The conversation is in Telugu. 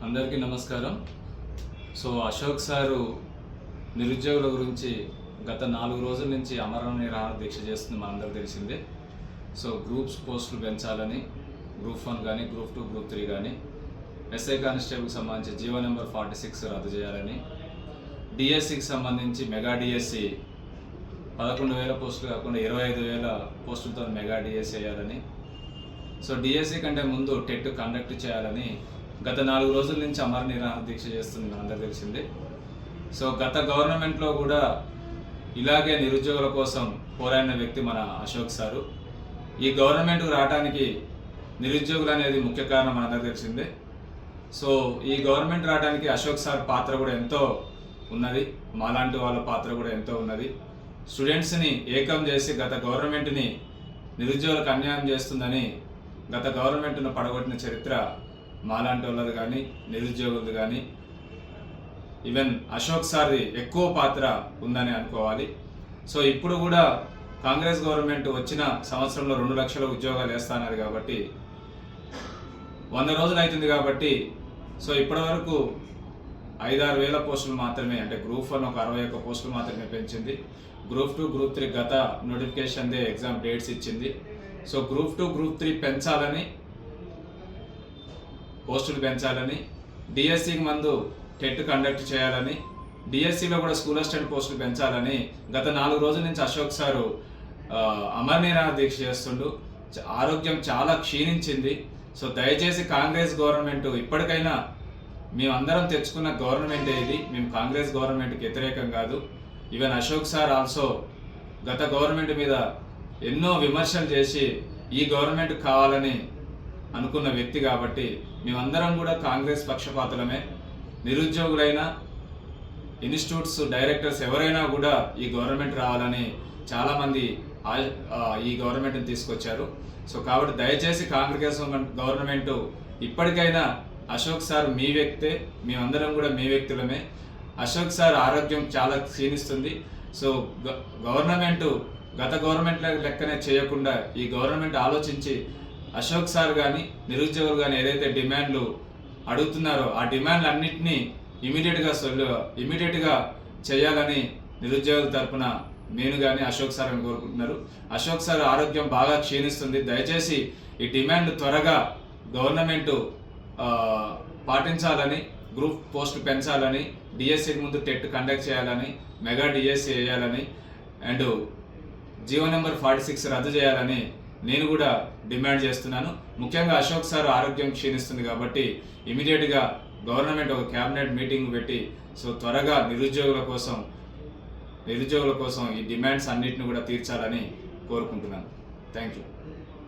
అందరికీ నమస్కారం. అశోక్ సారు నిరుద్యోగుల గురించి గత 4 రోజుల నుంచి అమరణ నిరాహార దీక్ష చేస్తుంది మనందరికీ తెలిసిందే. గ్రూప్స్ పోస్టులు పెంచాలని గ్రూప్ 1 కానీ గ్రూప్ 2 గ్రూప్ 3 కానీ ఎస్ఐ కానిస్టేబుల్కి సంబంధించి జీవో నెంబర్ 46 రద్దు చేయాలని, డిఎస్సికి సంబంధించి మెగా డిఎస్సి 11,000 పోస్టులు కాకుండా 25,000 పోస్టులతో మెగా డిఎస్సి వేయాలని, డిఎస్సి కంటే ముందు టెట్ కండక్ట్ చేయాలని గత 4 రోజుల నుంచి అమర నిరాహార దీక్ష చేస్తుంది మనందరూ తెలిసిందే. గత గవర్నమెంట్లో కూడా ఇలాగే నిరుద్యోగుల కోసం పోరాడిన వ్యక్తి మన అశోక్ సారు. ఈ గవర్నమెంట్కు రావడానికి నిరుద్యోగులు అనేది ముఖ్య కారణం మనందరూ తెలిసిందే. ఈ గవర్నమెంట్ రావడానికి అశోక్ సార్ పాత్ర కూడా ఎంతో ఉన్నది, మాలాంటి వాళ్ళ పాత్ర కూడా ఎంతో ఉన్నది. స్టూడెంట్స్ని ఏకం చేసి గత గవర్నమెంట్ని నిరుద్యోగులకు అన్యాయం చేస్తుందని గత గవర్నమెంట్ను పడగొట్టిన చరిత్ర మాలాంటి వాళ్ళది కానీ నిరుద్యోగులది కానీ, ఈవెన్ అశోక్ సార్ది ఎక్కువ పాత్ర ఉందని అనుకోవాలి. ఇప్పుడు కూడా కాంగ్రెస్ గవర్నమెంట్ వచ్చిన సంవత్సరంలో 2 లక్షల ఉద్యోగాలు వేస్తున్నారు కాబట్టి 100 రోజులు అవుతుంది కాబట్టి ఇప్పటి వరకు 5-6 వేల పోస్టులు మాత్రమే, అంటే గ్రూప్ 1 ఒక 61 పోస్టులు మాత్రమే పెంచింది. గ్రూప్ 2 గ్రూప్ 3 గత నోటిఫికేషన్దే ఎగ్జామ్ డేట్స్ ఇచ్చింది. గ్రూప్ 2 గ్రూప్ 3 పెంచాలని, పోస్టులు పెంచాలని, డిఎస్సికి ముందు టెట్ కండక్ట్ చేయాలని, డిఎస్సిలో కూడా స్కూల్ అసిస్టెంట్ పోస్టులు పెంచాలని గత 4 రోజుల నుంచి అశోక్ సారు అమర నిరాహార దీక్ష చేస్తుండు. ఆరోగ్యం చాలా క్షీణించింది. దయచేసి కాంగ్రెస్ గవర్నమెంట్ ఇప్పటికైనా, మేమందరం తెచ్చుకున్న గవర్నమెంట్ ఇది, మేము కాంగ్రెస్ గవర్నమెంట్కి వ్యతిరేకం కాదు. ఈవెన్ అశోక్ సార్ ఆల్సో గత గవర్నమెంట్ మీద ఎన్నో విమర్శలు చేసి ఈ గవర్నమెంట్ కావాలని అనుకున్న వ్యక్తి కాబట్టి మేమందరం కూడా కాంగ్రెస్ పక్షపాతులమే. నిరుద్యోగులైనా, ఇన్స్టిట్యూట్స్ డైరెక్టర్స్ ఎవరైనా కూడా ఈ గవర్నమెంట్ రావాలని చాలామంది ఈ గవర్నమెంట్ని తీసుకొచ్చారు. కాబట్టి దయచేసి కాంగ్రెస్ గవర్నమెంట్ ఇప్పటికైనా అశోక్ సార్ మీ వ్యక్తే, మేమందరం కూడా మీ వ్యక్తులమే. అశోక్ సార్ ఆరోగ్యం చాలా క్షీణిస్తుంది. గవర్నమెంట్ గత గవర్నమెంట్ లెక్కనే చేయకుండా ఈ గవర్నమెంట్ ఆలోచించి అశోక్ సార్ కానీ నిరుద్యోగులు కానీ ఏదైతే డిమాండ్లు అడుగుతున్నారో ఆ డిమాండ్లు అన్నింటినీ ఇమీడియట్గా చేయాలని నిరుద్యోగుల తరఫున నేను కానీ అశోక్ సార్ అని కోరుకుంటున్నారు. అశోక్ సార్ ఆరోగ్యం బాగా క్షీణిస్తుంది. దయచేసి ఈ డిమాండ్ త్వరగా గవర్నమెంట్ పాటించాలని, గ్రూప్ పోస్టులు పెంచాలని, డిఎస్సికి ముందు టెట్ కండక్ట్ చేయాలని, మెగా డిఎస్సి వేయాలని, అండ్ జీవో నెంబర్ 46 రద్దు చేయాలని నేను కూడా డిమాండ్ చేస్తున్నాను. ముఖ్యంగా అశోక్ సార్ ఆరోగ్యం క్షీణిస్తుంది కాబట్టి ఇమీడియట్గా గవర్నమెంట్ ఒక క్యాబినెట్ మీటింగ్ పెట్టి త్వరగా నిరుద్యోగుల కోసం ఈ డిమాండ్స్ అన్నిటిని కూడా తీర్చాలని కోరుకుంటున్నాను. Thank you.